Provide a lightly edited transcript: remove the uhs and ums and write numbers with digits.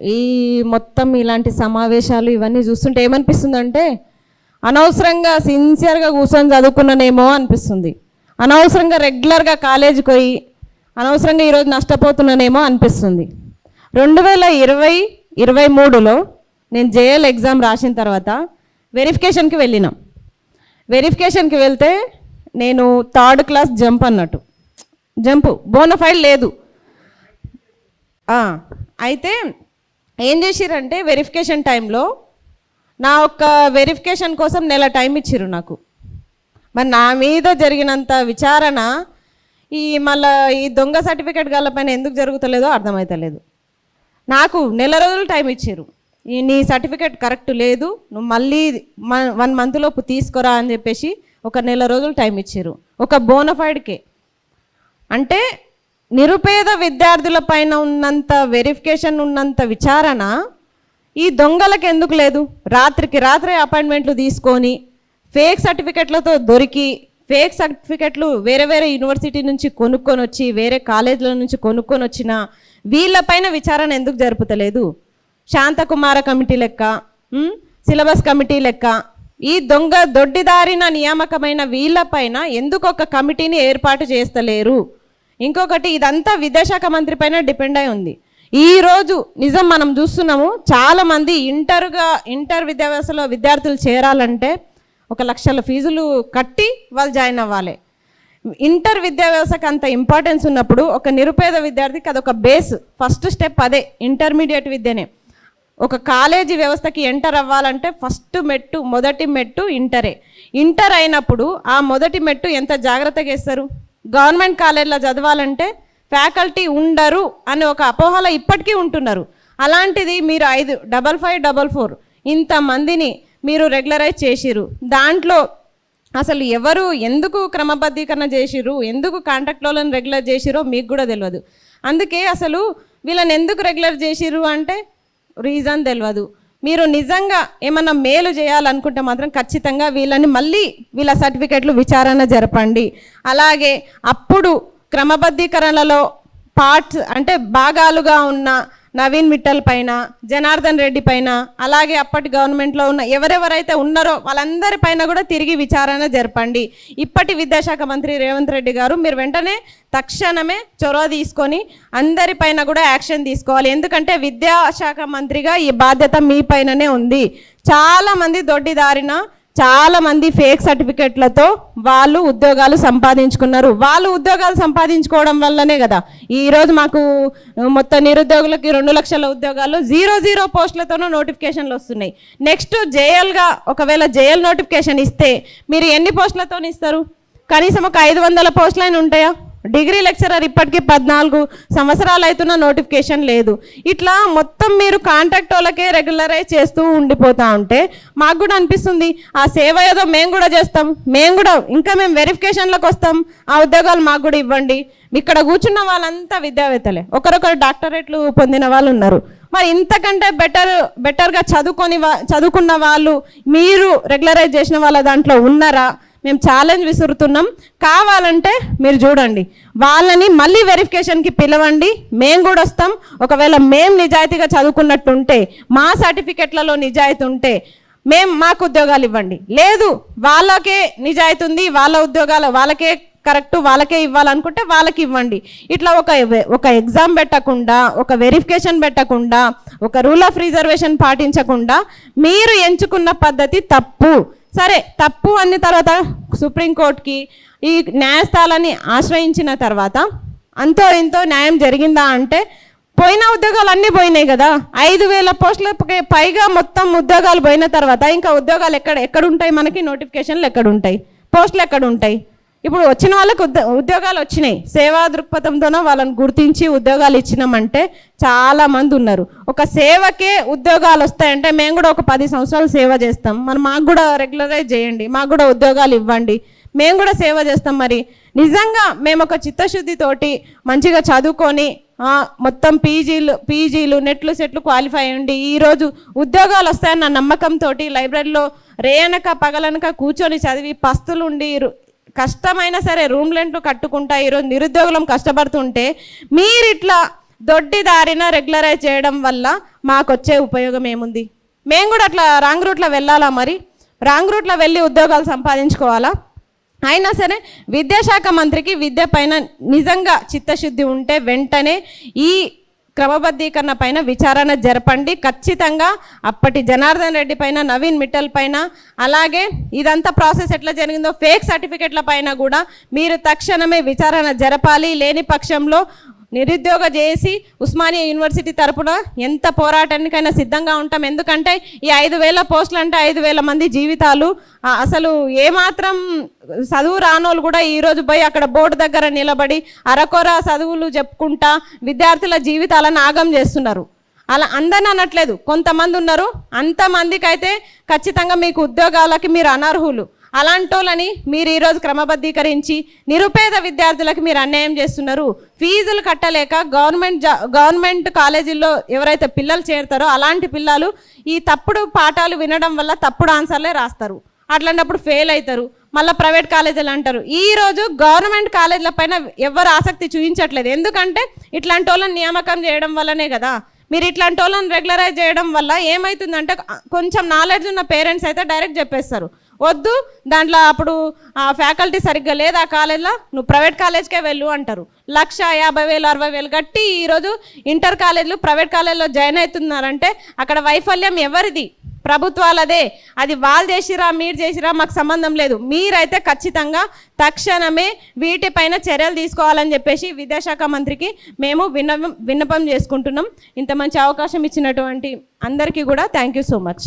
ఈ మొత్తం ఇలాంటి సమావేశాలు ఇవన్నీ చూస్తుంటే ఏమనిపిస్తుందంటే అనవసరంగా సిన్సియర్గా కూర్చొని చదువుకున్నానేమో అనిపిస్తుంది. అనవసరంగా రెగ్యులర్గా కాలేజీకి పోయి అనవసరంగా ఈరోజు నష్టపోతున్నానేమో అనిపిస్తుంది. 2023లో నేను జేఎల్ ఎగ్జామ్ రాసిన తర్వాత వెరిఫికేషన్కి వెళ్ళినాం. వెరిఫికేషన్కి వెళ్తే నేను 3rd క్లాస్ జంప్ అన్నట్టు, జంపు బోనఫైడ్ లేదు. అయితే ఏం చేసిరంటే వెరిఫికేషన్ టైంలో నా ఒక్క వెరిఫికేషన్ కోసం నెల టైం ఇచ్చిర్రు నాకు. మరి నా మీద జరిగినంత విచారణ మళ్ళీ ఈ దొంగ సర్టిఫికేట్ గలపైన ఎందుకు జరుగుతలేదో అర్థమవుతలేదు. నాకు నెల రోజులు టైం ఇచ్చారు, నీ సర్టిఫికేట్ కరెక్ట్ లేదు, నువ్వు మళ్ళీ 1 మంత్ లోపు తీసుకురా అని చెప్పేసి ఒక నెల రోజులు టైం ఇచ్చారు ఒక బోనఫైడ్కే. అంటే నిరుపేద విద్యార్థుల పైన ఉన్నంత వెరిఫికేషన్ ఉన్నంత విచారణ ఈ దొంగలకు ఎందుకు లేదు? రాత్రికి రాత్రే అపాయింట్మెంట్లు తీసుకొని ఫేక్ సర్టిఫికెట్లతో దొరికి ఫేక్ సర్టిఫికెట్లు వేరే వేరే యూనివర్సిటీ నుంచి కొనుక్కొని వచ్చి వేరే కాలేజీల నుంచి కొనుక్కొని వచ్చిన వీళ్ళపైన విచారణ ఎందుకు జరుపుతలేదు? శాంతకుమార కమిటీ లెక్క, సిలబస్ కమిటీ లెక్క ఈ దొంగ దొడ్డిదారిన నియామకమైన వీళ్ళపైన ఎందుకు ఒక కమిటీని ఏర్పాటు చేస్తలేరు? ఇంకొకటి, ఇదంతా విద్యాశాఖ మంత్రి పైన డిపెండ్ అయి ఉంది. ఈరోజు నిజం మనం చూస్తున్నాము, చాలామంది ఇంటర్ విద్యా వ్యవస్థలో విద్యార్థులు చేరాలంటే 1 లక్షల ఫీజులు కట్టి వాళ్ళు జాయిన్ అవ్వాలి. ఇంటర్ విద్యా వ్యవస్థకు అంత ఇంపార్టెన్స్ ఉన్నప్పుడు ఒక నిరుపేద విద్యార్థికి అదొక బేస్, ఫస్ట్ స్టెప్ అదే ఇంటర్మీడియట్ విద్యనే. ఒక కాలేజీ వ్యవస్థకి ఎంటర్ అవ్వాలంటే ఫస్ట్ మెట్టు, మొదటి మెట్టు ఇంటరే. ఇంటర్ అయినప్పుడు ఆ మొదటి మెట్టు ఎంత జాగ్రత్తగా వేస్తారు? గవర్నమెంట్ కాలేజీలో చదవాలంటే ఫ్యాకల్టీ ఉండరు అని ఒక అపోహలో ఇప్పటికీ ఉంటున్నారు. అలాంటిది మీరు 55544 ఇంతమందిని మీరు రెగ్యులరైజ్ చేసిరు. దాంట్లో అసలు ఎవరు ఎందుకు క్రమబద్ధీకరణ చేసిరు, ఎందుకు కాంట్రాక్ట్లను రెగ్యులర్ చేసిరో మీకు కూడా తెలియదు. అందుకే అసలు వీళ్ళని ఎందుకు రెగ్యులర్ చేసిరు అంటే రీజన్ తెలియదు. మీరు నిజంగా ఏమన్నా మేలు చేయాలనుకుంటే మాత్రం ఖచ్చితంగా వీళ్ళని మళ్ళీ వీళ్ళ సర్టిఫికెట్లు విచారణ జరపండి. అలాగే అప్పుడు క్రమబద్ధీకరణలో పార్ట్స్ అంటే భాగాలుగా ఉన్న నవీన్ మిట్టల్ పైన, జనార్దన్ రెడ్డి పైన, అలాగే అప్పటి గవర్నమెంట్లో ఉన్న ఎవరెవరైతే ఉన్నారో వాళ్ళందరి పైన కూడా తిరిగి విచారణ జరపండి. ఇప్పటి విద్యాశాఖ మంత్రి రేవంత్ రెడ్డి గారు మీరు వెంటనే తక్షణమే చొరవ తీసుకొని అందరిపైన కూడా యాక్షన్ తీసుకోవాలి. ఎందుకంటే విద్యాశాఖ మంత్రిగా ఈ బాధ్యత మీ పైననే ఉంది. చాలామంది దొడ్డిదారిన చాలామంది ఫేక్ సర్టిఫికెట్లతో వాళ్ళు ఉద్యోగాలు సంపాదించుకున్నారు. వాళ్ళు ఉద్యోగాలు సంపాదించుకోవడం వల్లనే కదా ఈరోజు మాకు మొత్తం నిరుద్యోగులకి 2 లక్షల ఉద్యోగాలు 0 పోస్టులతోనూ నోటిఫికేషన్లు వస్తున్నాయి. నెక్స్ట్ జేఎల్గా ఒకవేళ జేఎల్ నోటిఫికేషన్ ఇస్తే మీరు ఎన్ని పోస్టులతో ఇస్తారు? కనీసం ఒక 500 పోస్టులైనా ఉంటాయా? డిగ్రీ లెక్చరర్ ఇప్పటికీ 14 సంవత్సరాలు అవుతున్న నోటిఫికేషన్ లేదు. ఇట్లా మొత్తం మీరు కాంట్రాక్ట్ వాళ్ళకే రెగ్యులరైజ్ చేస్తూ ఉండిపోతూ ఉంటే మాకు కూడా అనిపిస్తుంది ఆ సేవ ఏదో మేము కూడా చేస్తాం, మేము వెరిఫికేషన్లకు వస్తాం, ఆ ఉద్యోగాలు మాకు కూడా ఇవ్వండి. ఇక్కడ కూర్చున్న వాళ్ళంతా విద్యావేత్తలే, ఒకరొకరు డాక్టరేట్లు పొందిన వాళ్ళు ఉన్నారు. మరి ఇంతకంటే బెటర్గా చదువుకున్న వాళ్ళు మీరు రెగ్యులరైజ్ చేసిన వాళ్ళ దాంట్లో ఉన్నారా? మేము ఛాలెంజ్ విసురుతున్నాం. కావాలంటే మీరు చూడండి, వాళ్ళని మళ్ళీ వెరిఫికేషన్కి పిలవండి, మేము కూడా వస్తాం. ఒకవేళ మేము నిజాయితీగా చదువుకున్నట్టుంటే, మా సర్టిఫికెట్లలో నిజాయితీ ఉంటే మాకు ఉద్యోగాలు ఇవ్వండి. లేదు వాళ్ళకే నిజాయితీ ఉంది, వాళ్ళ ఉద్యోగాలు వాళ్ళకే కరెక్ట్, వాళ్ళకే ఇవ్వాలనుకుంటే వాళ్ళకి ఇవ్వండి. ఇట్లా ఒక ఎగ్జామ్ పెట్టకుండా, ఒక వెరిఫికేషన్ పెట్టకుండా, ఒక రూల్ ఆఫ్ రిజర్వేషన్ పాటించకుండా మీరు ఎంచుకున్న పద్ధతి తప్పు. సరే తప్పు అన్న తర్వాత సుప్రీంకోర్టుకి ఈ న్యాయస్థానాన్ని ఆశ్రయించిన తర్వాత అంతో ఇంతో న్యాయం జరిగిందా అంటే పోయిన ఉద్యోగాలు అన్నీ పోయినాయి కదా. 5,000 పోస్టులకి పైగా మొత్తం ఉద్యోగాలు పోయిన తర్వాత ఇంకా ఉద్యోగాలు ఎక్కడుంటాయి? మనకి నోటిఫికేషన్లు ఎక్కడుంటాయి? పోస్టులు ఎక్కడుంటాయి? ఇప్పుడు వచ్చిన వాళ్ళకి ఉద్యోగాలు వచ్చినాయి, సేవా దృక్పథంతోనో వాళ్ళని గుర్తించి ఉద్యోగాలు ఇచ్చినామంటే చాలామంది ఉన్నారు. ఒక సేవకే ఉద్యోగాలు వస్తాయంటే మేము కూడా ఒక 10 సంవత్సరాలు సేవ చేస్తాం, మరి మాకు కూడా రెగ్యులరైజ్ చేయండి, మాకు కూడా ఉద్యోగాలు ఇవ్వండి, మేము కూడా సేవ చేస్తాం. మరి నిజంగా మేము ఒక చిత్తశుద్ధితోటి మంచిగా చదువుకొని మొత్తం పీజీలు నెట్లు సెట్లు క్వాలిఫై అయ్యండి ఈరోజు ఉద్యోగాలు వస్తాయన్న నమ్మకంతో లైబ్రరీలో రేయనక పగలనక కూర్చొని చదివి పస్తులుండి కష్టమైనా సరే రూమ్ రెంట్లు కట్టుకుంటా ఈరోజు నిరుద్యోగులం కష్టపడుతుంటే మీరు ఇట్లా దొడ్డి దారిన రెగ్యులరైజ్ చేయడం వల్ల మాకు వచ్చే ఉపయోగం ఏముంది? మేము కూడా అట్లా రాంగ్ రూట్లో వెళ్ళాలా? మరి రాంగ్ రూట్లో వెళ్ళి ఉద్యోగాలు సంపాదించుకోవాలా? అయినా సరే విద్యాశాఖ మంత్రికి విద్య పైన నిజంగా చిత్తశుద్ధి ఉంటే వెంటనే ఈ క్రమబద్ధీకరణ పైన విచారణ జరపండి. ఖచ్చితంగా అప్పటి జనార్దన్ రెడ్డి పైన, నవీన్ మిట్టల్ పైన, అలాగే ఇదంతా ప్రాసెస్ ఎట్లా జరిగిందో ఫేక్ సర్టిఫికెట్ల పైన కూడా మీరు తక్షణమే విచారణ జరపాలి. లేని పక్షంలో నిరుద్యోగ చేసి ఉస్మానియా యూనివర్సిటీ తరపున ఎంత పోరాటానికైనా సిద్ధంగా ఉంటాం. ఎందుకంటే ఈ 5,000 పోస్టులు అంటే 5,000 మంది జీవితాలు. అసలు ఏమాత్రం చదువు రానోళ్ళు కూడా ఈరోజు పోయి అక్కడ బోర్డు దగ్గర నిలబడి అరకొర చదువులు చెప్పుకుంటా విద్యార్థుల జీవితాలను ఆగం చేస్తున్నారు. అలా అందరిని అనట్లేదు, కొంతమంది ఉన్నారు. అంతమందికి అయితే ఖచ్చితంగా మీకు ఉద్యోగాలకి మీరు అనర్హులు. అలాంటోళ్ళని మీరు ఈరోజు క్రమబద్ధీకరించి నిరుపేద విద్యార్థులకు మీరు అన్యాయం చేస్తున్నారు. ఫీజులు కట్టలేక గవర్నమెంట్ కాలేజీల్లో ఎవరైతే పిల్లలు చేరుతారో అలాంటి పిల్లలు ఈ తప్పుడు పాఠాలు వినడం వల్ల తప్పుడు ఆన్సర్లే రాస్తారు. అట్లాంటప్పుడు ఫెయిల్ అవుతారు. మళ్ళీ ప్రైవేట్ కాలేజీలు అంటారు. ఈరోజు గవర్నమెంట్ కాలేజీల పైన ఎవరు ఆసక్తి చూపించట్లేదు. ఎందుకంటే ఇట్లాంటి వాళ్ళని నియామకం చేయడం వల్లనే కదా. మీరు ఇట్లాంటి వాళ్ళని రెగ్యులరైజ్ చేయడం వల్ల ఏమవుతుందంటే కొంచెం నాలెడ్జ్ ఉన్న పేరెంట్స్ అయితే డైరెక్ట్ చెప్పేస్తారు, వద్దు దాంట్లో అప్పుడు ఫ్యాకల్టీ సరిగ్గా లేదు ఆ కాలేజ్లో, నువ్వు ప్రైవేట్ కాలేజ్కే వెళ్ళు అంటారు. 1,50,000 60,000 కట్టి ఈరోజు ఇంటర్ కాలేజీలు ప్రైవేట్ కాలేజ్లో జాయిన్ అవుతున్నారంటే అక్కడ వైఫల్యం ఎవరిది? ప్రభుత్వాలదే. అది వాళ్ళు చేసిరా మీరు చేసిరా మాకు సంబంధం లేదు. మీరైతే ఖచ్చితంగా తక్షణమే వీటిపైన చర్యలు తీసుకోవాలని చెప్పేసి విద్యాశాఖ మంత్రికి మేము విన్నపం చేసుకుంటున్నాం. ఇంత మంచి అవకాశం ఇచ్చినటువంటి అందరికీ కూడా థ్యాంక్ యూ సో మచ్.